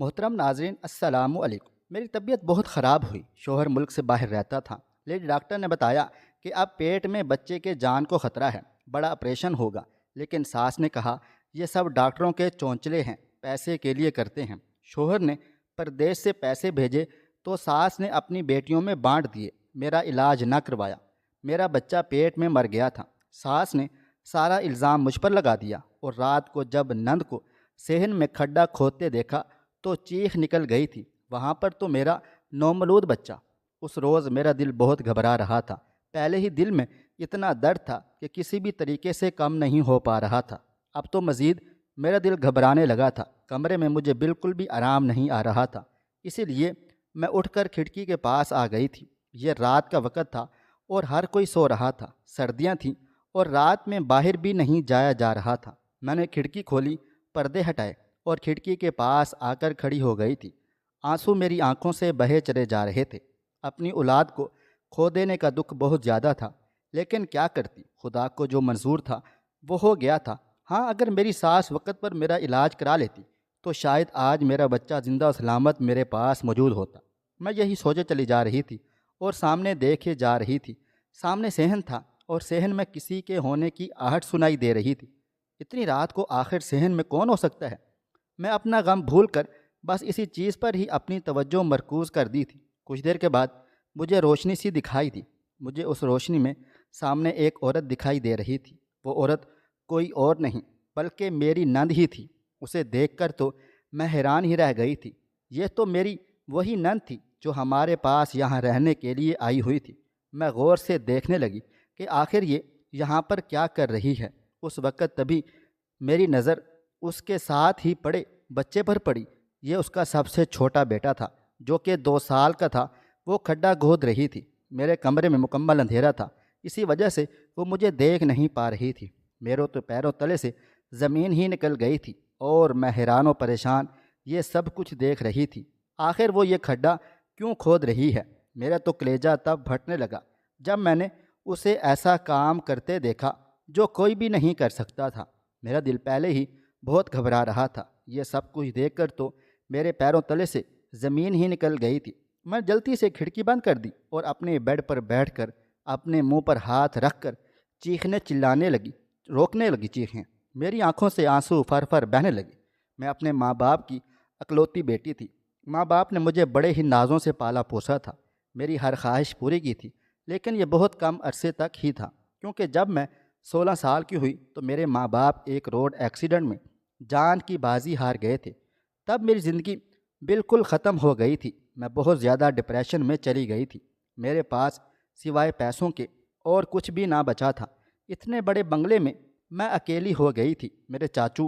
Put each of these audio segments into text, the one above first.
محترم ناظرین السلام علیکم۔ میری طبیعت بہت خراب ہوئی، شوہر ملک سے باہر رہتا تھا۔ لیڈی ڈاکٹر نے بتایا کہ اب پیٹ میں بچے کے جان کو خطرہ ہے، بڑا آپریشن ہوگا، لیکن ساس نے کہا یہ سب ڈاکٹروں کے چونچلے ہیں، پیسے کے لیے کرتے ہیں۔ شوہر نے پردیس سے پیسے بھیجے تو ساس نے اپنی بیٹیوں میں بانٹ دیے، میرا علاج نہ کروایا۔ میرا بچہ پیٹ میں مر گیا تھا۔ ساس نے سارا الزام مجھ پر لگا دیا، اور رات کو جب نند کو صحن میں کھڈا کھودتے دیکھا تو چیخ نکل گئی تھی۔ وہاں پر تو میرا نومولود بچہ۔ اس روز میرا دل بہت گھبرا رہا تھا۔ پہلے ہی دل میں اتنا درد تھا کہ کسی بھی طریقے سے کم نہیں ہو پا رہا تھا، اب تو مزید میرا دل گھبرانے لگا تھا۔ کمرے میں مجھے بالکل بھی آرام نہیں آ رہا تھا، اسی لیے میں اٹھ کر کھڑکی کے پاس آ گئی تھی۔ یہ رات کا وقت تھا اور ہر کوئی سو رہا تھا، سردیاں تھیں اور رات میں باہر بھی نہیں جایا جا رہا تھا۔ میں نے کھڑکی کھولی، پردے ہٹائے اور کھڑکی کے پاس آ کر کھڑی ہو گئی تھی۔ آنسو میری آنکھوں سے بہے چلے جا رہے تھے۔ اپنی اولاد کو کھو دینے کا دکھ بہت زیادہ تھا، لیکن کیا کرتی، خدا کو جو منظور تھا وہ ہو گیا تھا۔ ہاں، اگر میری ساس وقت پر میرا علاج کرا لیتی تو شاید آج میرا بچہ زندہ و سلامت میرے پاس موجود ہوتا۔ میں یہی سوچے چلی جا رہی تھی اور سامنے دیکھے جا رہی تھی۔ سامنے صحن تھا اور صحن میں کسی کے ہونے کی آہٹ سنائی دے رہی تھی۔ اتنی رات کو آخر صحن میں کون ہو سکتا ہے؟ میں اپنا غم بھول کر بس اسی چیز پر ہی اپنی توجہ مرکوز کر دی تھی۔ کچھ دیر کے بعد مجھے روشنی سی دکھائی دی۔ مجھے اس روشنی میں سامنے ایک عورت دکھائی دے رہی تھی۔ وہ عورت کوئی اور نہیں بلکہ میری نند ہی تھی۔ اسے دیکھ کر تو میں حیران ہی رہ گئی تھی۔ یہ تو میری وہی نند تھی جو ہمارے پاس یہاں رہنے کے لیے آئی ہوئی تھی۔ میں غور سے دیکھنے لگی کہ آخر یہ یہاں پر کیا کر رہی ہے۔ اس وقت تبھی میری نظر اس کے ساتھ ہی پڑے بچے پر پڑی۔ یہ اس کا سب سے چھوٹا بیٹا تھا جو کہ 2 سال کا تھا۔ وہ کھڈا کھود رہی تھی۔ میرے کمرے میں مکمل اندھیرا تھا، اسی وجہ سے وہ مجھے دیکھ نہیں پا رہی تھی۔ میرے تو پیروں تلے سے زمین ہی نکل گئی تھی اور میں حیران و پریشان یہ سب کچھ دیکھ رہی تھی۔ آخر وہ یہ کھڈا کیوں کھود رہی ہے؟ میرا تو کلیجہ تب پھٹنے لگا جب میں نے اسے ایسا کام کرتے دیکھا جو کوئی بھی نہیں کر سکتا تھا۔ میرا دل پہلے ہی بہت گھبرا رہا تھا۔ یہ سب کچھ دیکھ کر تو میرے پیروں تلے سے زمین ہی نکل گئی تھی۔ میں جلدی سے کھڑکی بند کر دی اور اپنے بیڈ پر بیٹھ کر اپنے منہ پر ہاتھ رکھ کر چیخنے چلانے لگی، روکنے لگی چیخیں۔ میری آنکھوں سے آنسو فر فر بہنے لگے۔ میں اپنے ماں باپ کی اکلوتی بیٹی تھی۔ ماں باپ نے مجھے بڑے ہی نازوں سے پالا پوسا تھا، میری ہر خواہش پوری کی تھی، لیکن یہ بہت کم عرصے تک ہی تھا، کیونکہ جب میں 16 سال کی ہوئی تو میرے ماں باپ ایک روڈ ایکسیڈنٹ میں جان کی بازی ہار گئے تھے۔ تب میری زندگی بالکل ختم ہو گئی تھی۔ میں بہت زیادہ ڈپریشن میں چلی گئی تھی۔ میرے پاس سوائے پیسوں کے اور کچھ بھی نہ بچا تھا۔ اتنے بڑے بنگلے میں میں اکیلی ہو گئی تھی۔ میرے چاچو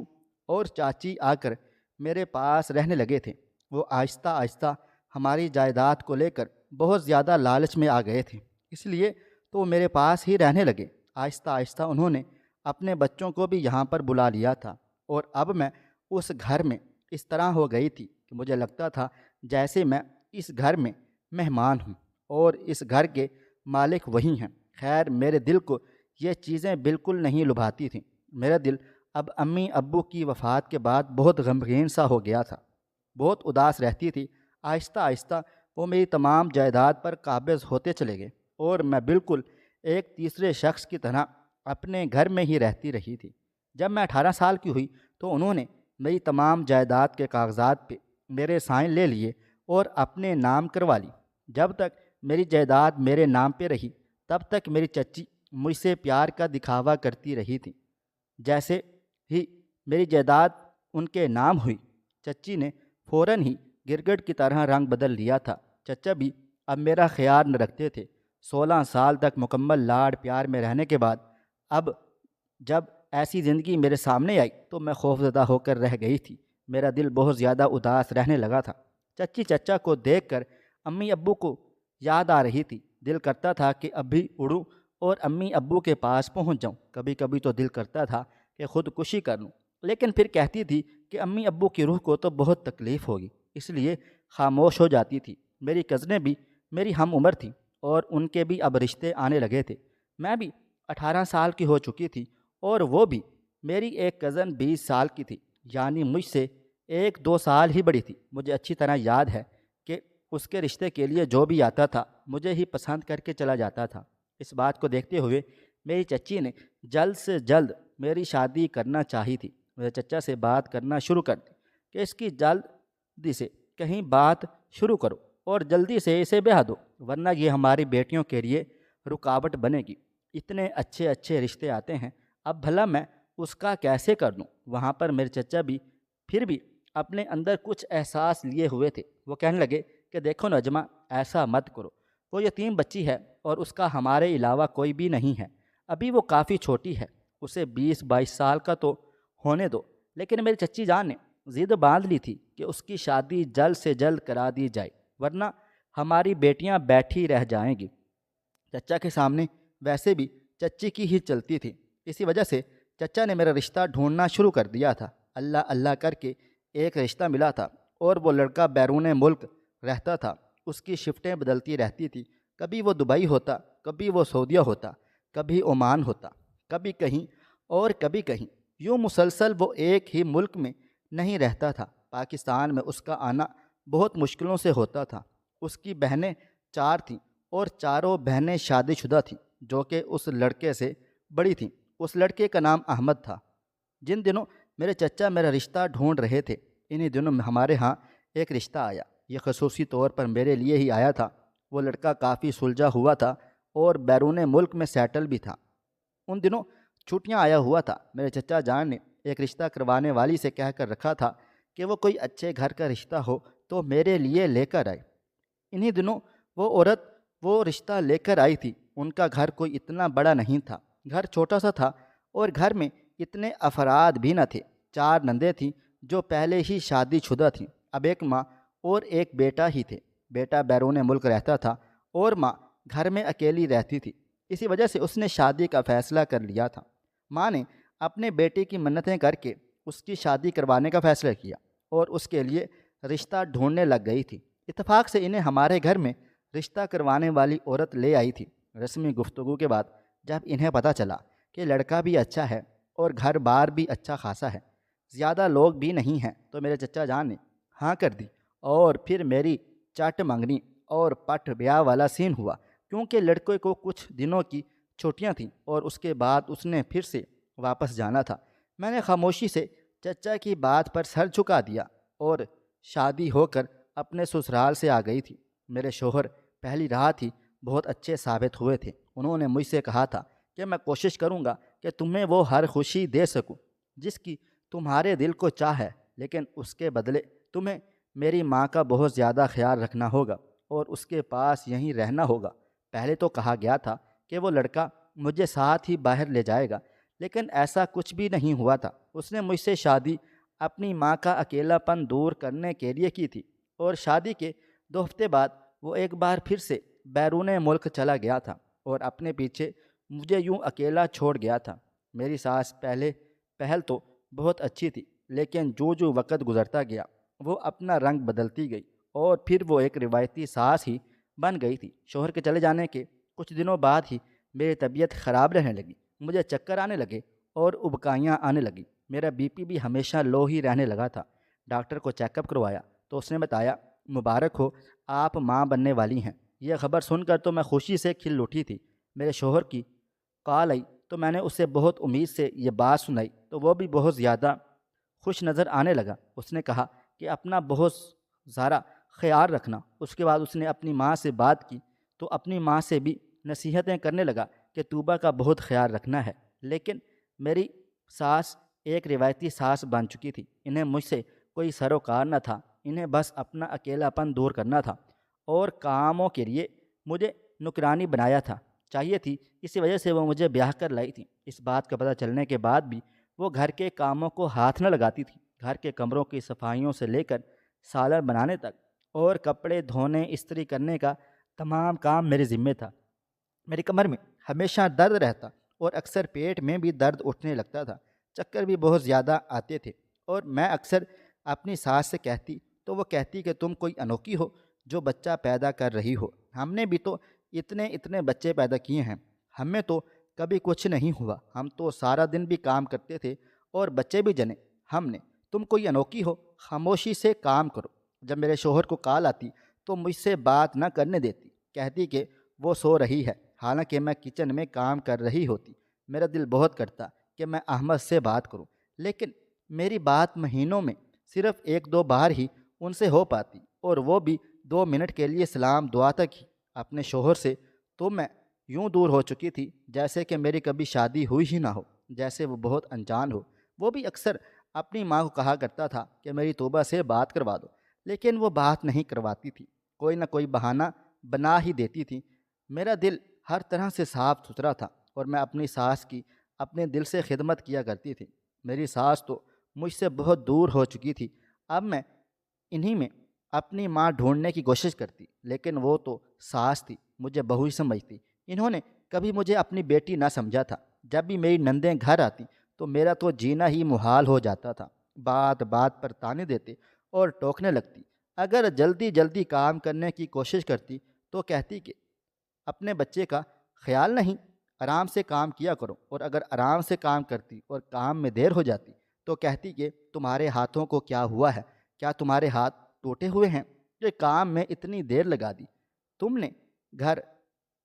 اور چاچی آ کر میرے پاس رہنے لگے تھے۔ وہ آہستہ آہستہ ہماری جائیداد کو لے کر بہت زیادہ لالچ میں آ گئے تھے، اس لیے تو وہ میرے پاس ہی رہنے لگے۔ آہستہ آہستہ انہوں نے اپنے بچوں کو بھی یہاں پر بلا لیا تھا، اور اب میں اس گھر میں اس طرح ہو گئی تھی کہ مجھے لگتا تھا جیسے میں اس گھر میں مہمان ہوں اور اس گھر کے مالک وہی ہیں۔ خیر، میرے دل کو یہ چیزیں بالکل نہیں لبھاتی تھیں۔ میرا دل اب امی ابو کی وفات کے بعد بہت غمگین سا ہو گیا تھا، بہت اداس رہتی تھی۔ آہستہ آہستہ وہ میری تمام جائیداد پر قابض ہوتے چلے گئے اور میں بالکل ایک تیسرے شخص کی طرح اپنے گھر میں ہی رہتی رہی تھی۔ جب میں 18 سال کی ہوئی تو انہوں نے میری تمام جائیداد کے کاغذات پہ میرے سائن لے لیے اور اپنے نام کروا لی۔ جب تک میری جائیداد میرے نام پہ رہی تب تک میری چچی مجھ سے پیار کا دکھاوا کرتی رہی تھی۔ جیسے ہی میری جائیداد ان کے نام ہوئی، چچی نے فوراً ہی گرگٹ کی طرح رنگ بدل لیا تھا۔ چچا بھی اب میرا خیال نہ رکھتے تھے۔ 16 سال تک مکمل لاڈ پیار میں رہنے کے بعد اب جب ایسی زندگی میرے سامنے آئی تو میں خوفزدہ ہو کر رہ گئی تھی۔ میرا دل بہت زیادہ اداس رہنے لگا تھا۔ چچی چچا کو دیکھ کر امی ابو کو یاد آ رہی تھی۔ دل کرتا تھا کہ ابھی اڑوں اور امی ابو کے پاس پہنچ جاؤں۔ کبھی کبھی تو دل کرتا تھا کہ خودکشی کر لوں، لیکن پھر کہتی تھی کہ امی ابو کی روح کو تو بہت تکلیف ہوگی، اس لیے خاموش ہو جاتی تھی۔ میری کزنیں بھی میری ہم عمر تھیں اور ان کے بھی اب رشتے آنے لگے تھے۔ میں بھی 18 سال کی ہو چکی تھی اور وہ بھی۔ میری ایک کزن 20 سال کی تھی، یعنی مجھ سے 1-2 سال ہی بڑی تھی۔ مجھے اچھی طرح یاد ہے کہ اس کے رشتے کے لیے جو بھی آتا تھا مجھے ہی پسند کر کے چلا جاتا تھا۔ اس بات کو دیکھتے ہوئے میری چچی نے جلد سے جلد میری شادی کرنا چاہی تھی۔ میرے چچا سے بات کرنا شروع کر دی کہ اس کی جلدی سے کہیں بات شروع کرو اور جلدی سے اسے بیاہ دو، ورنہ یہ ہماری بیٹیوں کے لیے رکاوٹ بنے گی۔ اتنے اچھے اچھے رشتے آتے ہیں، اب بھلا میں اس کا کیسے کر دوں؟ وہاں پر میرے چچا بھی پھر بھی اپنے اندر کچھ احساس لیے ہوئے تھے۔ وہ کہنے لگے کہ دیکھو نجمہ، ایسا مت کرو، وہ یتیم بچی ہے اور اس کا ہمارے علاوہ کوئی بھی نہیں ہے، ابھی وہ کافی چھوٹی ہے، اسے 20-22 سال کا تو ہونے دو۔ لیکن میری چچی جان نے ضد باندھ لی تھی کہ اس کی شادی جلد سے جلد کرا دی جائے، ورنہ ہماری بیٹیاں بیٹھی رہ جائیں گی۔ چچا کے سامنے ویسے بھی چچی کی ہی چلتی تھی، اسی وجہ سے چچا نے میرا رشتہ ڈھونڈنا شروع کر دیا تھا۔ اللہ اللہ کر کے ایک رشتہ ملا تھا اور وہ لڑکا بیرون ملک رہتا تھا۔ اس کی شفٹیں بدلتی رہتی تھی، کبھی وہ دبئی ہوتا، کبھی وہ سعودیہ ہوتا، کبھی عمان ہوتا، کبھی کہیں اور کبھی کہیں، یوں مسلسل وہ ایک ہی ملک میں نہیں رہتا تھا۔ پاکستان میں اس کا آنا بہت مشکلوں سے ہوتا تھا۔ اس کی بہنیں 4 تھیں اور چاروں بہنیں شادی شدہ تھیں، جو کہ اس لڑکے سے بڑی تھیں۔ اس لڑکے کا نام احمد تھا۔ جن دنوں میرے چچا میرا رشتہ ڈھونڈ رہے تھے، انہی دنوں ہمارے ہاں ایک رشتہ آیا۔ یہ خصوصی طور پر میرے لیے ہی آیا تھا۔ وہ لڑکا کافی سلجھا ہوا تھا اور بیرون ملک میں سیٹل بھی تھا۔ ان دنوں چھٹیاں آیا ہوا تھا۔ میرے چچا جان نے ایک رشتہ کروانے والی سے کہہ کر رکھا تھا کہ وہ کوئی اچھے گھر کا رشتہ ہو تو میرے لیے لے کر آئے۔ انہی دنوں وہ عورت وہ رشتہ لے کر آئی تھی۔ ان کا گھر کوئی اتنا بڑا نہیں تھا، گھر چھوٹا سا تھا اور گھر میں اتنے افراد بھی نہ تھے۔ 4 نندیں تھیں جو پہلے ہی شادی شدہ تھیں، اب ایک ماں اور ایک بیٹا ہی تھے۔ بیٹا بیرون ملک رہتا تھا اور ماں گھر میں اکیلی رہتی تھی، اسی وجہ سے اس نے شادی کا فیصلہ کر لیا تھا۔ ماں نے اپنے بیٹے کی منتیں کر کے اس کی شادی کروانے کا فیصلہ کیا اور اس کے لیے رشتہ ڈھونڈنے لگ گئی تھی۔ اتفاق سے انہیں ہمارے گھر میں رشتہ کروانے والی عورت لے آئی تھی۔ رسمی گفتگو کے بعد جب انہیں پتہ چلا کہ لڑکا بھی اچھا ہے اور گھر بار بھی اچھا خاصا ہے، زیادہ لوگ بھی نہیں ہیں، تو میرے چچا جان نے ہاں کر دی اور پھر میری چٹ منگنی اور پٹ بیاہ والا سین ہوا، کیونکہ لڑکے کو کچھ دنوں کی چھٹیاں تھیں اور اس کے بعد اس نے پھر سے واپس جانا تھا۔ میں نے خاموشی سے چچا کی بات پر سر جھکا دیا اور شادی ہو کر اپنے سسرال سے آ گئی تھی۔ میرے شوہر پہلی رات ہی بہت اچھے ثابت ہوئے تھے۔ انہوں نے مجھ سے کہا تھا کہ میں کوشش کروں گا کہ تمہیں وہ ہر خوشی دے سکوں جس کی تمہارے دل کو چاہ ہے، لیکن اس کے بدلے تمہیں میری ماں کا بہت زیادہ خیال رکھنا ہوگا اور اس کے پاس یہیں رہنا ہوگا۔ پہلے تو کہا گیا تھا کہ وہ لڑکا مجھے ساتھ ہی باہر لے جائے گا، لیکن ایسا کچھ بھی نہیں ہوا تھا۔ اس نے مجھ سے شادی اپنی ماں کا اکیلا پن دور کرنے کے لیے کی تھی اور شادی کے 2 ہفتے بعد وہ ایک بار پھر سے بیرون ملک چلا گیا تھا اور اپنے پیچھے مجھے یوں اکیلا چھوڑ گیا تھا۔ میری ساس پہل تو بہت اچھی تھی، لیکن جو وقت گزرتا گیا وہ اپنا رنگ بدلتی گئی اور پھر وہ ایک روایتی ساس ہی بن گئی تھی۔ شوہر کے چلے جانے کے کچھ دنوں بعد ہی میری طبیعت خراب رہنے لگی، مجھے چکر آنے لگے اور ابکائیاں آنے لگیں۔ میرا بی پی بھی ہمیشہ لو ہی رہنے لگا تھا۔ ڈاکٹر کو چیک اپ کروایا تو اس نے بتایا، مبارک ہو، آپ ماں بننے والی ہیں۔ یہ خبر سن کر تو میں خوشی سے کھل اٹھی تھی۔ میرے شوہر کی کال آئی تو میں نے اسے بہت امید سے یہ بات سنائی تو وہ بھی بہت زیادہ خوش نظر آنے لگا۔ اس نے کہا کہ اپنا بہت سارا خیال رکھنا۔ اس کے بعد اس نے اپنی ماں سے بات کی تو اپنی ماں سے بھی نصیحتیں کرنے لگا کہ طوبہ کا بہت خیال رکھنا ہے۔ لیکن میری ساس ایک روایتی ساس بن چکی تھی، انہیں مجھ سے کوئی سروکار نہ تھا، انہیں بس اپنا اکیلا پن دور کرنا تھا اور کاموں کے لیے مجھے نکرانی بنایا تھا چاہیے تھی، اسی وجہ سے وہ مجھے بیاہ کر لائی تھی۔ اس بات کا پتہ چلنے کے بعد بھی وہ گھر کے کاموں کو ہاتھ نہ لگاتی تھی۔ گھر کے کمروں کی صفائیوں سے لے کر سالن بنانے تک اور کپڑے دھونے استری کرنے کا تمام کام میرے ذمے تھا۔ میری کمر میں ہمیشہ درد رہتا اور اکثر پیٹ میں بھی درد اٹھنے لگتا تھا، چکر بھی بہت زیادہ آتے تھے اور میں اکثر اپنی ساس سے کہتی تو وہ کہتی کہ تم کوئی انوکھی ہو جو بچہ پیدا کر رہی ہو، ہم نے بھی تو اتنے بچے پیدا کیے ہیں، ہمیں تو کبھی کچھ نہیں ہوا، ہم تو سارا دن بھی کام کرتے تھے اور بچے بھی جنے، ہم نے، تم کوئی انوکھی ہو، خاموشی سے کام کرو۔ جب میرے شوہر کو کال آتی تو مجھ سے بات نہ کرنے دیتی، کہتی کہ وہ سو رہی ہے، حالانکہ میں کچن میں کام کر رہی ہوتی۔ میرا دل بہت کرتا کہ میں احمد سے بات کروں، لیکن میری بات مہینوں میں صرف ایک دو بار ہی ان سے ہو پاتی، اور وہ بھی 2 منٹ کے لیے سلام دعا تک ہی۔ اپنے شوہر سے تو میں یوں دور ہو چکی تھی جیسے کہ میری کبھی شادی ہوئی ہی نہ ہو، جیسے وہ بہت انجان ہو۔ وہ بھی اکثر اپنی ماں کو کہا کرتا تھا کہ میری توبہ سے بات کروا دو، لیکن وہ بات نہیں کرواتی تھی، کوئی نہ کوئی بہانہ بنا ہی دیتی تھی۔ میرا دل ہر طرح سے صاف ستھرا تھا، اور میں اپنی ساس کی اپنے دل سے خدمت کیا کرتی تھی۔ میری ساس تو مجھ سے بہت دور ہو چکی تھی۔ اب میں انہی میں اپنی ماں ڈھونڈنے کی کوشش کرتی، لیکن وہ تو ساس تھی، مجھے بہو ہی سمجھتی۔ انہوں نے کبھی مجھے اپنی بیٹی نہ سمجھا تھا۔ جب بھی میری نندیں گھر آتی تو میرا تو جینا ہی محال ہو جاتا تھا۔ بات بات پر تانے دیتے اور ٹوکنے لگتی۔ اگر جلدی جلدی کام کرنے کی کوشش کرتی تو کہتی کہ اپنے بچے کا خیال نہیں، آرام سے کام کیا کرو، اور اگر آرام سے کام کرتی اور کام میں دیر ہو جاتی تو کہتی کہ تمہارے ہاتھوں کو کیا ہوا ہے؟ کیا تمہارے ہاتھ ٹوٹے ہوئے ہیں جو کام میں اتنی دیر لگا دی؟ تم نے گھر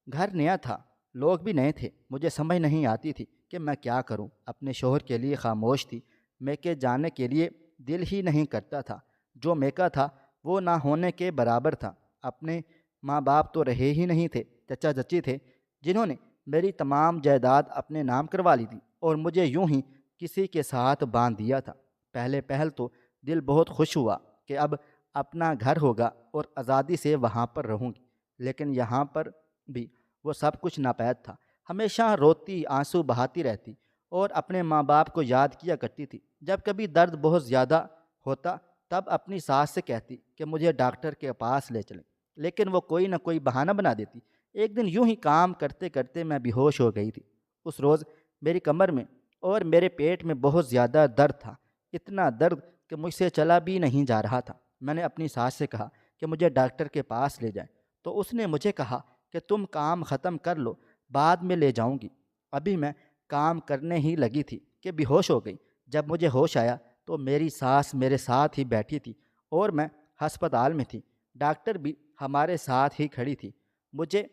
گھر نیا تھا، لوگ بھی نئے تھے، مجھے سمجھ نہیں آتی تھی کہ میں کیا کروں۔ اپنے شوہر کے لیے خاموش تھی، میکے جانے کے لیے دل ہی نہیں کرتا تھا۔ جو میکا تھا وہ نہ ہونے کے برابر تھا۔ اپنے ماں باپ تو رہے ہی نہیں تھے، چچا چچی تھے جنہوں نے میری تمام جائیداد اپنے نام کروا لی تھی اور مجھے یوں ہی کسی کے ساتھ باندھ دیا تھا۔ پہل تو دل بہت خوش ہوا کہ اب اپنا گھر ہوگا اور آزادی سے وہاں پر رہوں گی، لیکن یہاں پر بھی وہ سب کچھ ناپید تھا۔ ہمیشہ روتی، آنسو بہاتی رہتی اور اپنے ماں باپ کو یاد کیا کرتی تھی۔ جب کبھی درد بہت زیادہ ہوتا تب اپنی ساس سے کہتی کہ مجھے ڈاکٹر کے پاس لے چلیں، لیکن وہ کوئی نہ کوئی بہانہ بنا دیتی۔ ایک دن یوں ہی کام کرتے کرتے میں بے ہوش ہو گئی تھی۔ اس روز میری کمر میں اور میرے پیٹ میں بہت زیادہ درد تھا، اتنا درد کہ مجھ سے چلا بھی نہیں جا رہا تھا۔ میں نے اپنی ساس سے کہا کہ مجھے ڈاکٹر کے پاس لے جائیں، تو اس نے مجھے کہا کہ تم کام ختم کر لو، بعد میں لے جاؤں گی۔ ابھی میں کام کرنے ہی لگی تھی کہ بے ہوش ہو گئی۔ جب مجھے ہوش آیا تو میری ساس میرے ساتھ ہی بیٹھی تھی اور میں ہسپتال میں تھی۔ ڈاکٹر بھی ہمارے ساتھ ہی کھڑی تھی۔ مجھے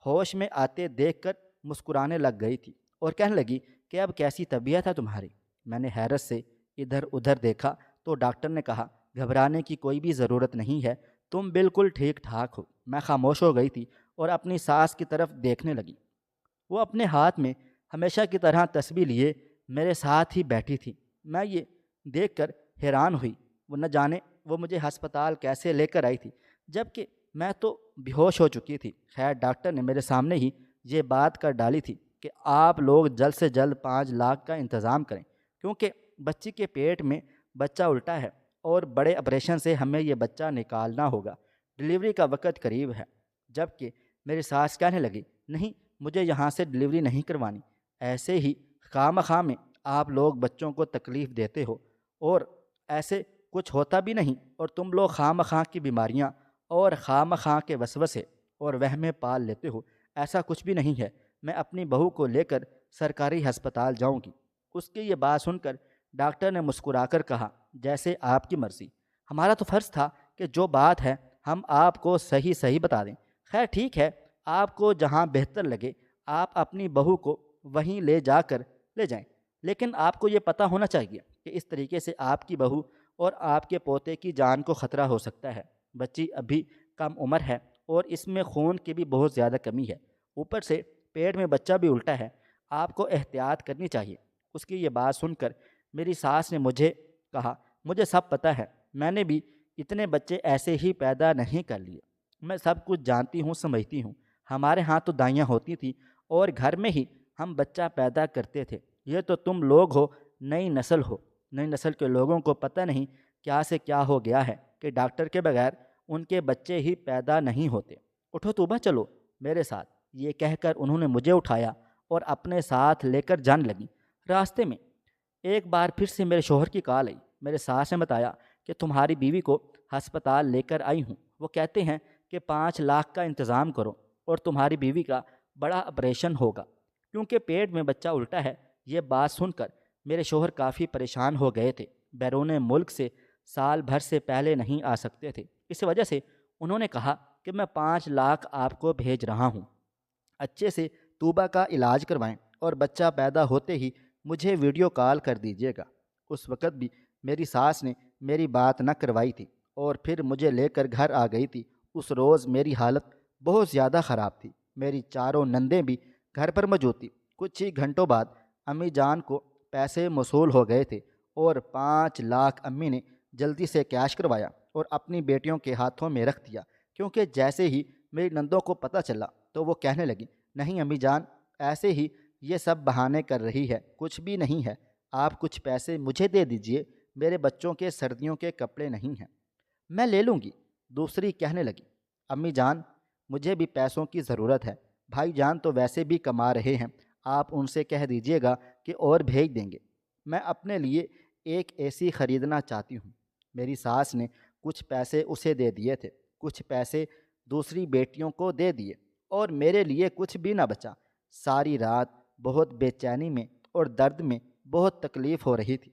ہوش میں آتے دیکھ کر مسکرانے لگ گئی تھی اور کہنے لگی کہ اب کیسی طبیعت ہے تمہاری؟ میں نے حیرت سے ادھر ادھر دیکھا تو ڈاکٹر نے کہا گھبرانے کی کوئی بھی ضرورت نہیں ہے، تم بالکل ٹھیک ٹھاک ہو۔ میں خاموش ہو گئی تھی اور اپنی ساس کی طرف دیکھنے لگی۔ وہ اپنے ہاتھ میں ہمیشہ کی طرح تسبیح لیے میرے ساتھ ہی بیٹھی تھی۔ میں یہ دیکھ کر حیران ہوئی، وہ نہ جانے وہ مجھے ہسپتال کیسے لے کر آئی تھی، جبکہ میں تو بے ہوش ہو چکی تھی۔ خیر ڈاکٹر نے میرے سامنے ہی یہ بات کر ڈالی تھی کہ آپ لوگ جلد سے جلد 5 لاکھ کا انتظام کریں، کیونکہ بچی کے پیٹ میں بچہ الٹا ہے اور بڑے آپریشن سے ہمیں یہ بچہ نکالنا ہوگا، ڈلیوری کا وقت قریب ہے۔ جبکہ میری ساس کہنے لگی نہیں، مجھے یہاں سے ڈلیوری نہیں کروانی، ایسے ہی خواہ میں آپ لوگ بچوں کو تکلیف دیتے ہو، اور ایسے کچھ ہوتا بھی نہیں، اور تم لوگ خواہ کی بیماریاں اور خواہ کے وسوسے اور وہمیں پال لیتے ہو، ایسا کچھ بھی نہیں ہے۔ میں اپنی بہو کو لے کر سرکاری ہسپتال جاؤں گی۔ اس کی یہ بات سن کر ڈاکٹر نے مسکرا کر کہا جیسے آپ کی مرضی، ہمارا تو فرض تھا کہ جو بات ہے ہم آپ کو صحیح بتا دیں۔ خیر ٹھیک ہے، آپ کو جہاں بہتر لگے آپ اپنی بہو کو وہیں لے جا کر لے جائیں، لیکن آپ کو یہ پتہ ہونا چاہیے کہ اس طریقے سے آپ کی بہو اور آپ کے پوتے کی جان کو خطرہ ہو سکتا ہے۔ بچی ابھی کم عمر ہے اور اس میں خون کی بھی بہت زیادہ کمی ہے، اوپر سے پیٹ میں بچہ بھی الٹا ہے، آپ کو احتیاط کرنی چاہیے۔ اس کی یہ بات سن کر میری ساس نے مجھے کہا مجھے سب پتہ ہے، میں نے بھی اتنے بچے ایسے ہی پیدا نہیں کر لیے، میں سب کچھ جانتی ہوں، سمجھتی ہوں۔ ہمارے ہاں تو دائیاں ہوتی تھیں اور گھر میں ہی ہم بچہ پیدا کرتے تھے۔ یہ تو تم لوگ ہو، نئی نسل کے لوگوں کو پتہ نہیں کیا سے کیا ہو گیا ہے کہ ڈاکٹر کے بغیر ان کے بچے ہی پیدا نہیں ہوتے۔ اٹھو توبہ، چلو میرے ساتھ۔ یہ کہہ کر انہوں نے مجھے اٹھایا اور اپنے ساتھ لے کر جانے لگی۔ راستے میں ایک بار پھر سے میرے شوہر کی کال آئی۔ میرے ساس نے بتایا کہ تمہاری بیوی کو ہسپتال لے کر آئی ہوں، وہ کہتے ہیں کہ 5 لاکھ کا انتظام کرو اور تمہاری بیوی کا بڑا آپریشن ہوگا کیونکہ پیٹ میں بچہ الٹا ہے۔ یہ بات سن کر میرے شوہر کافی پریشان ہو گئے تھے۔ بیرون ملک سے سال بھر سے پہلے نہیں آ سکتے تھے۔ اس وجہ سے انہوں نے کہا کہ میں 5 لاکھ آپ کو بھیج رہا ہوں، اچھے سے طوبہ کا علاج کروائیں اور بچہ پیدا ہوتے ہی مجھے ویڈیو کال کر دیجیے گا۔ اس وقت بھی میری ساس نے میری بات نہ کروائی تھی اور پھر مجھے لے کر گھر آ گئی تھی۔ اس روز میری حالت بہت زیادہ خراب تھی۔ میری چاروں نندیں بھی گھر پر موجود تھیں۔ کچھ ہی گھنٹوں بعد امی جان کو پیسے موصول ہو گئے تھے اور 5 لاکھ امی نے جلدی سے کیش کروایا اور اپنی بیٹیوں کے ہاتھوں میں رکھ دیا، کیونکہ جیسے ہی میری نندوں کو پتہ چلا تو وہ کہنے لگی، نہیں امی جان، ایسے ہی یہ سب بہانے کر رہی ہے، کچھ بھی نہیں ہے، آپ کچھ پیسے مجھے دے دیجئے، میرے بچوں کے سردیوں کے کپڑے نہیں ہیں، میں لے لوں گی۔ دوسری کہنے لگی، امی جان، مجھے بھی پیسوں کی ضرورت ہے، بھائی جان تو ویسے بھی کما رہے ہیں، آپ ان سے کہہ دیجئے گا کہ اور بھیج دیں گے، میں اپنے لیے ایک اے سی خریدنا چاہتی ہوں۔ میری ساس نے کچھ پیسے اسے دے دیے تھے، کچھ پیسے دوسری بیٹیوں کو دے دیے اور میرے لیے کچھ بھی نہ بچا۔ ساری رات بہت بے چینی میں اور درد میں بہت تکلیف ہو رہی تھی۔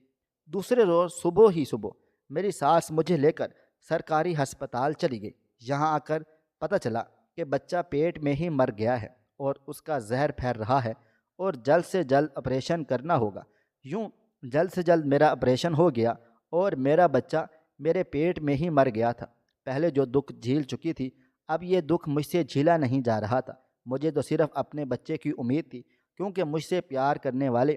دوسرے روز صبح میری ساس مجھے لے کر سرکاری ہسپتال چلی گئی۔ یہاں آ کر پتہ چلا کہ بچہ پیٹ میں ہی مر گیا ہے اور اس کا زہر پھیل رہا ہے اور جلد سے جلد آپریشن کرنا ہوگا۔ یوں جلد سے جلد میرا آپریشن ہو گیا اور میرا بچہ میرے پیٹ میں ہی مر گیا تھا۔ پہلے جو دکھ جھیل چکی تھی، اب یہ دکھ مجھ سے جھیلا نہیں جا رہا تھا۔ مجھے تو صرف اپنے بچے کی امید تھی، کیونکہ مجھ سے پیار کرنے والے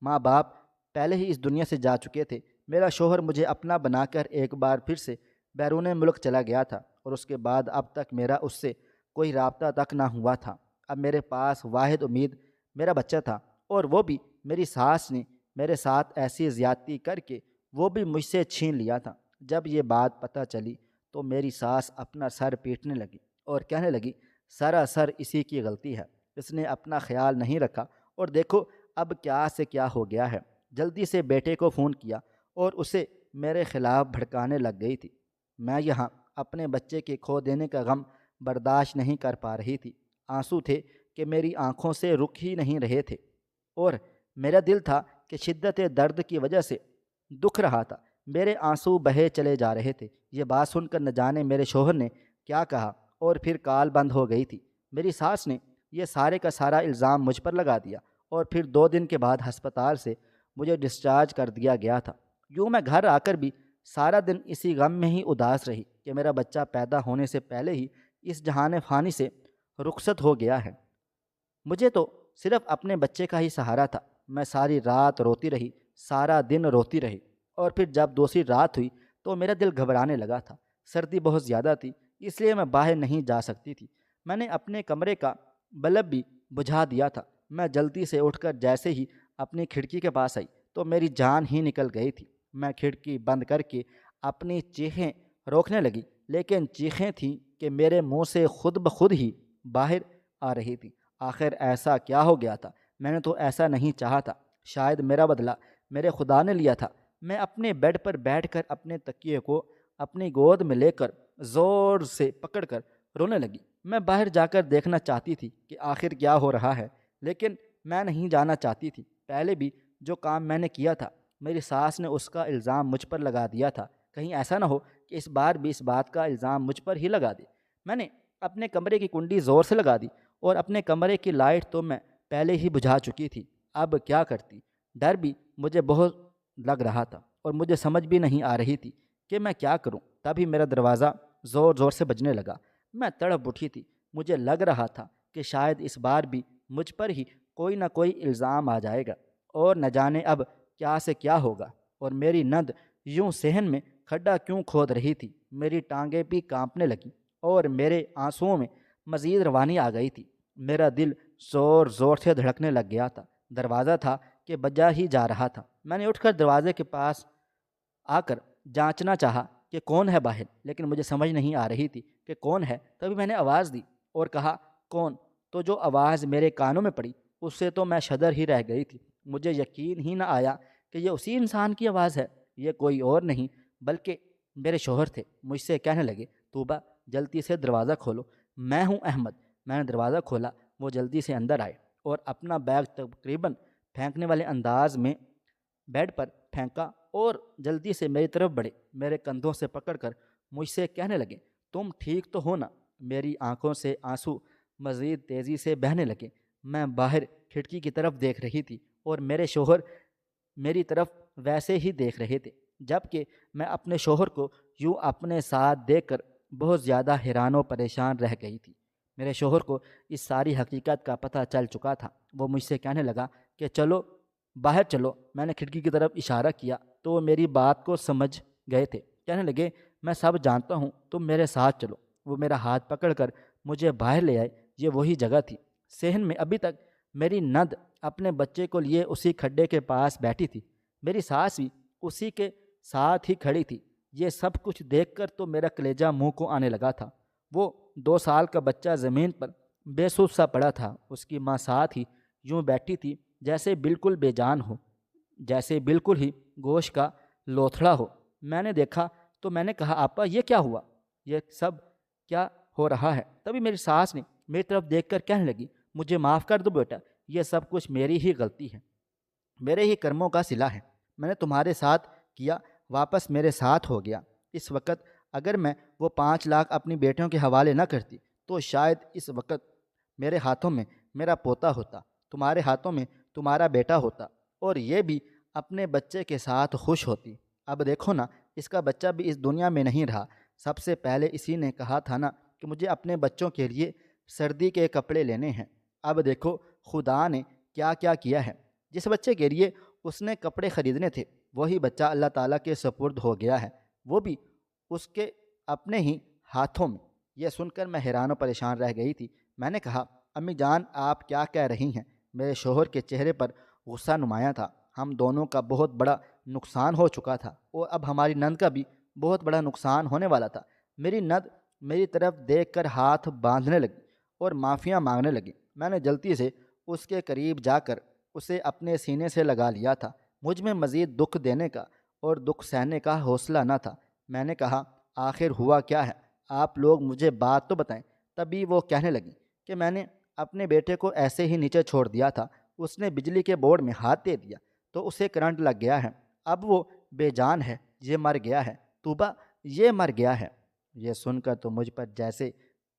ماں باپ پہلے ہی اس دنیا سے جا چکے تھے۔ میرا شوہر مجھے اپنا بنا کر ایک بار پھر سے بیرون ملک چلا گیا تھا اور اس کے بعد اب تک میرا اس سے کوئی رابطہ تک نہ ہوا تھا۔ اب میرے پاس واحد امید میرا بچہ تھا، اور وہ بھی میری ساس نے میرے ساتھ ایسی زیادتی کر کے وہ بھی مجھ سے چھین لیا تھا۔ جب یہ بات پتہ چلی تو میری ساس اپنا سر پیٹنے لگی اور کہنے لگی، سراسر اسی کی غلطی ہے، اس نے اپنا خیال نہیں رکھا اور دیکھو اب کیا سے کیا ہو گیا ہے۔ جلدی سے بیٹے کو فون کیا اور اسے میرے خلاف بھڑکانے لگ گئی تھی۔ میں یہاں اپنے بچے کے کھو دینے کا غم برداشت نہیں کر پا رہی تھی۔ آنسو تھے کہ میری آنکھوں سے رک ہی نہیں رہے تھے اور میرا دل تھا کہ شدت درد کی وجہ سے دکھ رہا تھا، میرے آنسو بہے چلے جا رہے تھے۔ یہ بات سن کر نہ جانے میرے شوہر نے کیا کہا اور پھر کال بند ہو گئی تھی۔ میری ساس نے یہ سارے کا سارا الزام مجھ پر لگا دیا اور پھر 2 دن کے بعد ہسپتال سے مجھے ڈسچارج کر دیا گیا تھا۔ یوں میں گھر آ کر بھی سارا دن اسی غم میں ہی اداس رہی کہ میرا بچہ پیدا ہونے سے پہلے ہی اس جہان فانی سے رخصت ہو گیا ہے۔ مجھے تو صرف اپنے بچے کا ہی سہارا تھا۔ میں ساری رات روتی رہی، سارا دن روتی رہی، اور پھر جب دوسری رات ہوئی تو میرا دل گھبرانے لگا تھا۔ سردی بہت زیادہ تھی، اس لیے میں باہر نہیں جا سکتی تھی۔ میں نے اپنے کمرے کا بلب بھی بجھا دیا تھا۔ میں جلدی سے اٹھ کر جیسے ہی اپنی کھڑکی کے پاس آئی تو میری جان ہی نکل گئی تھی۔ میں کھڑکی بند کر کے اپنی چیخیں روکنے لگی، لیکن چیخیں تھیں کہ میرے منہ سے خود بخود ہی باہر آ رہی تھیں۔ آخر ایسا کیا ہو گیا تھا؟ میں نے تو ایسا نہیں چاہا تھا، شاید میرا بدلہ میرے خدا نے لیا تھا۔ میں اپنے بیڈ پر بیٹھ کر اپنے تکیے کو اپنی گود میں لے کر زور سے پکڑ کر رونے لگی۔ میں باہر جا کر دیکھنا چاہتی تھی کہ آخر کیا ہو رہا ہے، لیکن میں نہیں جانا چاہتی تھی۔ پہلے بھی جو کام میں نے کیا تھا، میری ساس نے اس کا الزام مجھ پر لگا دیا تھا، کہیں ایسا نہ ہو کہ اس بار بھی اس بات کا الزام مجھ پر ہی لگا دے۔ میں نے اپنے کمرے کی کنڈی زور سے لگا دی اور اپنے کمرے کی لائٹ تو میں پہلے ہی بجھا چکی تھی۔ اب کیا کرتی؟ ڈر بھی مجھے بہت لگ رہا تھا اور مجھے سمجھ بھی نہیں آ رہی تھی کہ میں کیا کروں۔ تبھی میرا دروازہ زور زور سے بجنے لگا۔ میں تڑپ اٹھی تھی۔ مجھے لگ رہا تھا کہ شاید اس بار بھی مجھ پر ہی کوئی نہ کوئی الزام آ جائے گا اور نہ جانے اب کیا سے کیا ہوگا۔ اور میری نند یوں صحن میں کھڈا کیوں کھود رہی تھی۔ میری ٹانگیں بھی کانپنے لگیں اور میرے آنسوؤں میں مزید روانی آ گئی تھی۔ میرا دل زور زور سے دھڑکنے لگ گیا تھا۔ دروازہ تھا کہ بجا ہی جا رہا تھا۔ میں نے اٹھ کر دروازے کے پاس آ کر جانچنا چاہا کہ کون ہے باہر، لیکن مجھے سمجھ نہیں آ رہی تھی کہ کون ہے۔ تبھی میں نے آواز دی اور کہا، کون؟ تو جو آواز میرے کانوں میں پڑی اس سے تو میں شدر ہی رہ گئی تھی۔ مجھے یقین ہی نہ آیا کہ یہ اسی انسان کی آواز ہے۔ یہ کوئی اور نہیں بلکہ میرے شوہر تھے۔ مجھ سے کہنے لگے، طوبہ جلدی سے دروازہ کھولو، میں ہوں احمد۔ میں نے دروازہ کھولا۔ وہ جلدی سے اندر آئے اور اپنا بیگ تقریباً پھینکنے والے انداز میں بیڈ پر پھینکا اور جلدی سے میری طرف بڑھے، میرے کندھوں سے پکڑ کر مجھ سے کہنے لگے، تم ٹھیک تو ہو نا؟ میری آنکھوں سے آنسو مزید تیزی سے بہنے لگے۔ میں باہر کھڑکی کی طرف دیکھ رہی تھی اور میرے شوہر میری طرف ویسے ہی دیکھ رہے تھے، جبکہ میں اپنے شوہر کو یوں اپنے ساتھ دیکھ کر بہت زیادہ حیران و پریشان رہ گئی تھی۔ میرے شوہر کو اس ساری حقیقت کا پتہ چل چکا تھا۔ وہ مجھ سے کہنے لگا کہ چلو باہر چلو۔ میں نے کھڑکی کی طرف اشارہ کیا تو وہ میری بات کو سمجھ گئے تھے۔ کہنے لگے، میں سب جانتا ہوں، تم میرے ساتھ چلو۔ وہ میرا ہاتھ پکڑ کر مجھے باہر لے آئے۔ یہ وہی جگہ تھی، صحن میں ابھی تک میری نند اپنے بچے کو لیے اسی کھڈے کے پاس بیٹھی تھی۔ میری ساس بھی اسی کے ساتھ ہی کھڑی تھی۔ یہ سب کچھ دیکھ کر تو میرا کلیجہ منہ کو آنے لگا تھا۔ وہ 2 سال کا بچہ زمین پر بے سوس سا پڑا تھا۔ اس کی ماں ساتھ ہی یوں بیٹھی تھی جیسے بالکل بے جان ہو، جیسے بالکل ہی گوشت کا لوتھڑا ہو۔ میں نے دیکھا تو میں نے کہا، آپا یہ کیا ہوا؟ یہ سب کیا ہو رہا ہے؟ تبھی میری ساس نے میری طرف دیکھ کر کہنے لگی، مجھے معاف کر دو بیٹا، یہ سب کچھ میری ہی غلطی ہے، میرے ہی کرموں کا صلہ ہے۔ میں نے تمہارے ساتھ کیا واپس میرے ساتھ ہو گیا۔ اس وقت اگر میں وہ 5 لاکھ اپنی بیٹیوں کے حوالے نہ کرتی تو شاید اس وقت میرے ہاتھوں میں میرا پوتا ہوتا، تمہارے ہاتھوں میں تمہارا بیٹا ہوتا، اور یہ بھی اپنے بچے کے ساتھ خوش ہوتی۔ اب دیکھو نا، اس کا بچہ بھی اس دنیا میں نہیں رہا۔ سب سے پہلے اسی نے کہا تھا نا کہ مجھے اپنے بچوں کے لیے سردی کے کپڑے لینے ہیں۔ اب دیکھو خدا نے کیا کیا کیا ہے۔ جس بچے کے لیے اس نے کپڑے خریدنے تھے وہی بچہ اللہ تعالیٰ کے سپرد ہو گیا ہے، وہ بھی اس کے اپنے ہی ہاتھوں میں۔ یہ سن کر میں حیران و پریشان رہ گئی تھی۔ میں نے کہا، امی جان آپ کیا کہہ رہی ہیں؟ میرے شوہر کے چہرے پر غصہ نمایاں تھا۔ ہم دونوں کا بہت بڑا نقصان ہو چکا تھا اور اب ہماری نند کا بھی بہت بڑا نقصان ہونے والا تھا۔ میری نند میری طرف دیکھ کر ہاتھ باندھنے لگی اور معافیاں مانگنے لگی۔ میں نے جلدی سے اس کے قریب جا کر اسے اپنے سینے سے لگا لیا تھا۔ مجھ میں مزید دکھ دینے کا اور دکھ سہنے کا حوصلہ نہ تھا۔ میں نے کہا، آخر ہوا کیا ہے؟ آپ لوگ مجھے بات تو بتائیں۔ تبھی وہ کہنے لگی کہ میں نے اپنے بیٹے کو ایسے ہی نیچے چھوڑ دیا تھا، اس نے بجلی کے بورڈ میں ہاتھ دے دیا تو اسے کرنٹ لگ گیا ہے، اب وہ بے جان ہے، یہ مر گیا ہے، توبہ یہ مر گیا ہے۔ یہ سن کر تو مجھ پر جیسے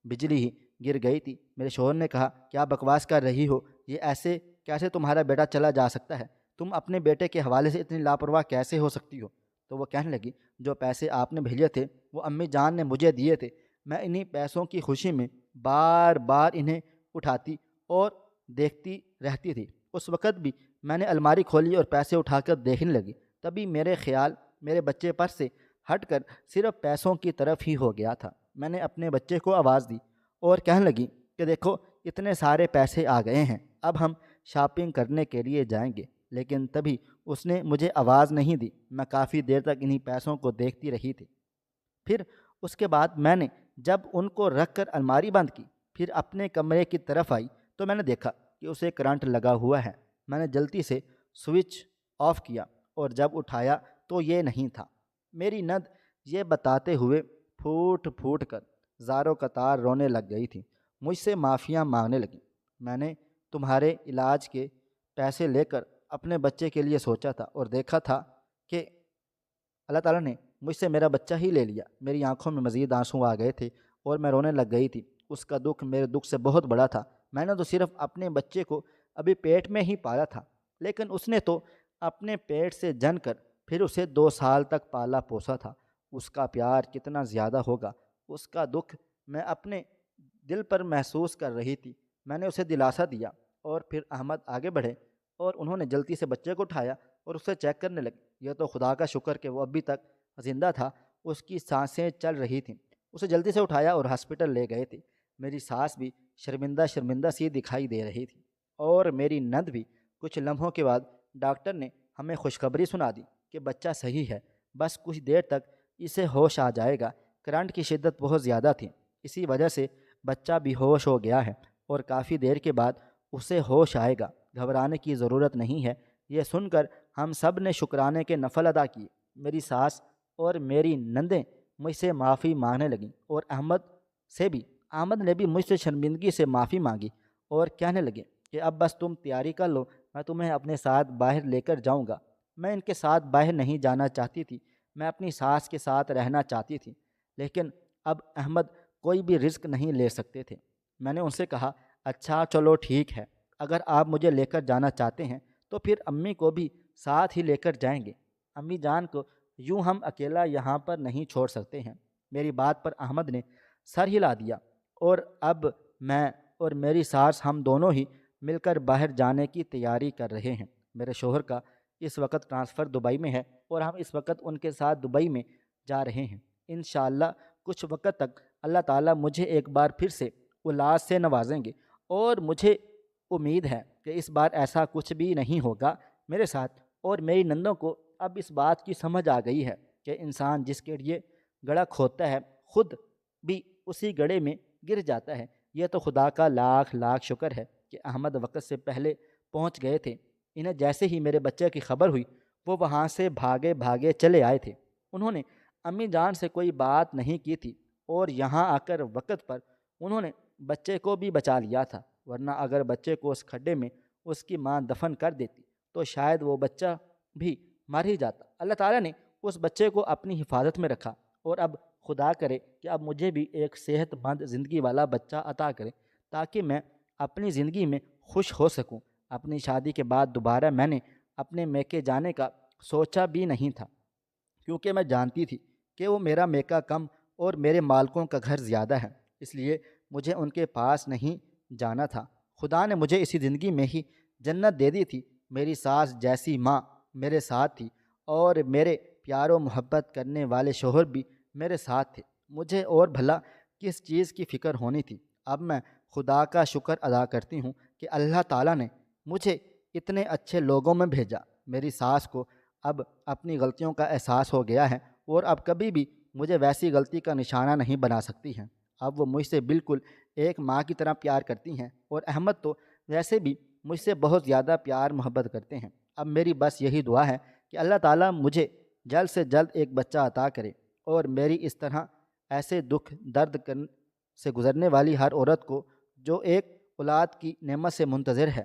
بجلی ہی گر گئی تھی۔ میرے شوہر نے کہا، کیا بکواس کر رہی ہو؟ یہ ایسے کیسے تمہارا بیٹا چلا جا سکتا ہے؟ تم اپنے بیٹے کے حوالے سے اتنی لاپرواہ کیسے ہو سکتی ہو؟ تو وہ کہنے لگی، جو پیسے آپ نے بھیجے تھے وہ امی جان نے مجھے دیے تھے، میں انہی پیسوں کی خوشی میں بار بار انہیں اٹھاتی اور دیکھتی رہتی تھی۔ اس وقت بھی میں نے الماری کھولی اور پیسے اٹھا کر دیکھنے لگی، تبھی میرے خیال میرے بچے پر سے ہٹ کر صرف پیسوں کی طرف ہی ہو گیا تھا۔ میں نے اپنے بچے کو آواز دی اور کہنے لگی کہ دیکھو اتنے سارے پیسے آ گئے ہیں، اب ہم شاپنگ کرنے کے لیے جائیں گے۔ لیکن تبھی اس نے مجھے آواز نہیں دی۔ میں کافی دیر تک انہی پیسوں کو دیکھتی رہی تھی۔ پھر اس کے بعد میں نے جب ان کو رکھ کر الماری بند کی، پھر اپنے کمرے کی طرف آئی تو میں نے دیکھا کہ اسے کرنٹ لگا ہوا ہے۔ میں نے جلدی سے سوئچ آف کیا اور جب اٹھایا تو یہ نہیں تھا۔ میری نند یہ بتاتے ہوئے پھوٹ پھوٹ کر زاروں قطار رونے لگ گئی تھی، مجھ سے معافیاں مانگنے لگی۔ میں نے تمہارے علاج کے پیسے لے کر اپنے بچے کے لیے سوچا تھا اور دیکھا تھا کہ اللہ تعالیٰ نے مجھ سے میرا بچہ ہی لے لیا۔ میری آنکھوں میں مزید آنسو آ گئے تھے اور میں رونے لگ گئی تھی۔ اس کا دکھ میرے دکھ سے بہت بڑا تھا۔ میں نے تو صرف اپنے بچے کو ابھی پیٹ میں ہی پالا تھا، لیکن اس نے تو اپنے پیٹ سے جن کر پھر اسے 2 سال تک پالا پوسا تھا۔ اس کا پیار کتنا زیادہ ہوگا، اس کا دکھ میں اپنے دل پر محسوس کر رہی تھی۔ میں نے اسے دلاسا دیا اور پھر احمد آگے بڑھے اور انہوں نے جلدی سے بچے کو اٹھایا اور اسے چیک کرنے لگے۔ یہ تو خدا کا شکر کہ وہ ابھی تک زندہ تھا، اس کی سانسیں چل رہی تھیں۔ اسے جلدی سے اٹھایا اور ہاسپٹل لے گئے تھے۔ میری ساس بھی شرمندہ شرمندہ سی دکھائی دے رہی تھی اور میری نند بھی۔ کچھ لمحوں کے بعد ڈاکٹر نے ہمیں خوشخبری سنا دی کہ بچہ صحیح ہے، بس کچھ دیر تک اسے ہوش آ جائے گا۔ کرنٹ کی شدت بہت زیادہ تھی، اسی وجہ سے بچہ بھی ہوش ہو گیا ہے اور کافی دیر کے بعد اسے ہوش آئے گا، گھبرانے کی ضرورت نہیں ہے۔ یہ سن کر ہم سب نے شکرانے کے نفل ادا کیے۔ میری ساس اور میری نندیں مجھ سے معافی مانگنے لگیں اور احمد نے بھی مجھ سے شرمندگی سے معافی مانگی اور کہنے لگے کہ اب بس تم تیاری کر لو، میں تمہیں اپنے ساتھ باہر لے کر جاؤں گا۔ میں ان کے ساتھ باہر نہیں جانا چاہتی تھی، میں اپنی ساس کے ساتھ رہنا چاہتی تھی، لیکن اب احمد کوئی بھی رزق نہیں لے سکتے تھے۔ میں نے ان سے کہا، اچھا چلو ٹھیک ہے، اگر آپ مجھے لے کر جانا چاہتے ہیں تو پھر امی کو بھی ساتھ ہی لے کر جائیں گے، امی جان کو یوں ہم اکیلا یہاں پر نہیں چھوڑ سکتے ہیں۔ میری بات پر احمد نے سر ہلا دیا، اور اب میں اور میری ساس ہم دونوں ہی مل کر باہر جانے کی تیاری کر رہے ہیں۔ میرے شوہر کا اس وقت ٹرانسفر دبئی میں ہے اور ہم اس وقت ان کے ساتھ دبئی میں جا رہے ہیں۔ انشاءاللہ کچھ وقت تک اللہ تعالیٰ مجھے ایک بار پھر سے اولاد سے نوازیں گے، اور مجھے امید ہے کہ اس بار ایسا کچھ بھی نہیں ہوگا میرے ساتھ۔ اور میری نندوں کو اب اس بات کی سمجھ آ گئی ہے کہ انسان جس کے لیے گڑھا کھودتا ہے خود بھی اسی گڑھے میں گر جاتا ہے۔ یہ تو خدا کا لاکھ لاکھ شکر ہے کہ احمد وقت سے پہلے پہنچ گئے تھے۔ انہیں جیسے ہی میرے بچے کی خبر ہوئی وہ وہاں سے بھاگے بھاگے چلے آئے تھے۔ انہوں نے امی جان سے کوئی بات نہیں کی تھی، اور یہاں آ کر وقت پر انہوں نے بچے کو بھی بچا لیا تھا، ورنہ اگر بچے کو اس کھڈے میں اس کی ماں دفن کر دیتی تو شاید وہ بچہ بھی مر ہی جاتا۔ اللہ تعالیٰ نے اس بچے کو اپنی حفاظت میں رکھا، اور اب خدا کرے کہ اب مجھے بھی ایک صحت مند زندگی والا بچہ عطا کرے تاکہ میں اپنی زندگی میں خوش ہو سکوں۔ اپنی شادی کے بعد دوبارہ میں نے اپنے میکے جانے کا سوچا بھی نہیں تھا، کیونکہ میں جانتی تھی کہ وہ میرا میکا کم اور میرے مالکوں کا گھر زیادہ ہے، اس لیے مجھے ان کے پاس نہیں جانا تھا۔ خدا نے مجھے اسی زندگی میں ہی جنت دے دی تھی۔ میری ساس جیسی ماں میرے ساتھ تھی، اور میرے پیار و محبت کرنے والے شوہر بھی میرے ساتھ تھے۔ مجھے اور بھلا کس چیز کی فکر ہونی تھی؟ اب میں خدا کا شکر ادا کرتی ہوں کہ اللہ تعالیٰ نے مجھے اتنے اچھے لوگوں میں بھیجا۔ میری ساس کو اب اپنی غلطیوں کا احساس ہو گیا ہے، اور اب کبھی بھی مجھے ویسی غلطی کا نشانہ نہیں بنا سکتی ہیں۔ اب وہ مجھ سے بالکل ایک ماں کی طرح پیار کرتی ہیں، اور احمد تو ویسے بھی مجھ سے بہت زیادہ پیار محبت کرتے ہیں۔ اب میری بس یہی دعا ہے کہ اللہ تعالیٰ مجھے جلد سے جلد ایک بچہ عطا کرے، اور میری اس طرح ایسے دکھ درد سے گزرنے والی ہر عورت کو جو ایک اولاد کی نعمت سے منتظر ہے۔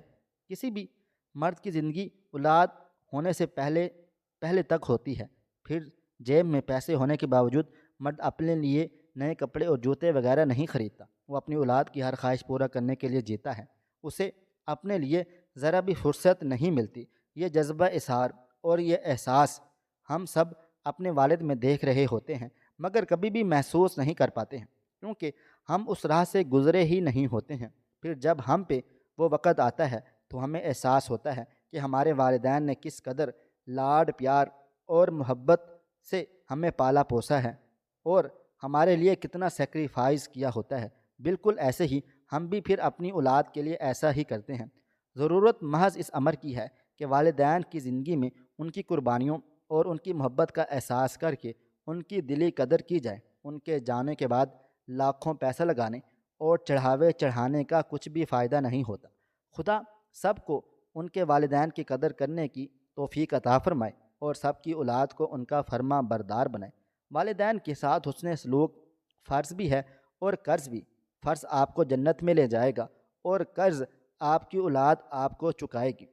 کسی بھی مرد کی زندگی اولاد ہونے سے پہلے تک ہوتی ہے، پھر جیب میں پیسے ہونے کے باوجود مرد اپنے لیے نئے کپڑے اور جوتے وغیرہ نہیں خریدتا، وہ اپنی اولاد کی ہر خواہش پورا کرنے کے لیے جیتا ہے۔ اسے اپنے لیے ذرا بھی فرصت نہیں ملتی۔ یہ جذبہ اظہار اور یہ احساس ہم سب اپنے والد میں دیکھ رہے ہوتے ہیں، مگر کبھی بھی محسوس نہیں کر پاتے ہیں، کیونکہ ہم اس راہ سے گزرے ہی نہیں ہوتے ہیں۔ پھر جب ہم پہ وہ وقت آتا ہے تو ہمیں احساس ہوتا ہے کہ ہمارے والدین نے کس قدر لاڈ پیار اور محبت سے ہمیں پالا پوسا ہے، اور ہمارے لیے کتنا سیکریفائز کیا ہوتا ہے۔ بالکل ایسے ہی ہم بھی پھر اپنی اولاد کے لیے ایسا ہی کرتے ہیں۔ ضرورت محض اس امر کی ہے کہ والدین کی زندگی میں ان کی قربانیوں اور ان کی محبت کا احساس کر کے ان کی دلی قدر کی جائے۔ ان کے جانے کے بعد لاکھوں پیسہ لگانے اور چڑھاوے چڑھانے کا کچھ بھی فائدہ نہیں ہوتا۔ خدا سب کو ان کے والدین کی قدر کرنے کی توفیق عطا فرمائے، اور سب کی اولاد کو ان کا فرما بردار بنائے۔ والدین کے ساتھ حسن سلوک فرض بھی ہے اور قرض بھی۔ فرض آپ کو جنت میں لے جائے گا، اور قرض آپ کی اولاد آپ کو چکائے گی۔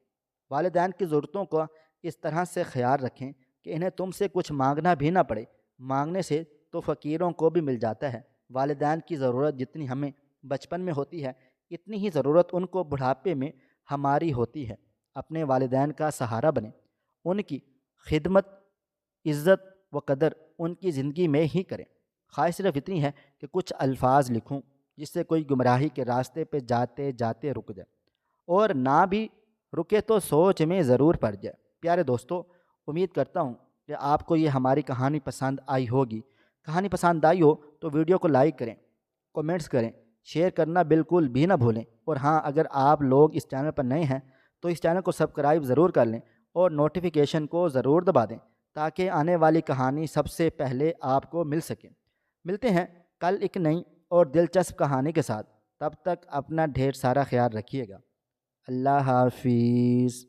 والدین کی ضرورتوں کا اس طرح سے خیال رکھیں کہ انہیں تم سے کچھ مانگنا بھی نہ پڑے۔ مانگنے سے تو فقیروں کو بھی مل جاتا ہے۔ والدین کی ضرورت جتنی ہمیں بچپن میں ہوتی ہے، اتنی ہی ضرورت ان کو بڑھاپے میں ہماری ہوتی ہے۔ اپنے والدین کا سہارا بنیں، ان کی خدمت، عزت و قدر ان کی زندگی میں ہی کریں۔ خواہش صرف اتنی ہے کہ کچھ الفاظ لکھوں جس سے کوئی گمراہی کے راستے پہ جاتے جاتے رک جائے، اور نہ بھی رکے تو سوچ میں ضرور پڑ جائے۔ پیارے دوستو، امید کرتا ہوں کہ آپ کو یہ ہماری کہانی پسند آئی ہوگی۔ کہانی پسند آئی ہو تو ویڈیو کو لائک کریں، کومنٹس کریں، شیئر کرنا بالکل بھی نہ بھولیں، اور ہاں، اگر آپ لوگ اس چینل پر نئے ہیں تو اس چینل کو سبسکرائب ضرور کر لیں اور نوٹیفیکیشن کو ضرور دبا دیں تاکہ آنے والی کہانی سب سے پہلے آپ کو مل سکے۔ ملتے ہیں کل ایک نئی اور دلچسپ کہانی کے ساتھ۔ تب تک اپنا ڈھیر سارا خیال رکھیے گا۔ اللہ حافظ۔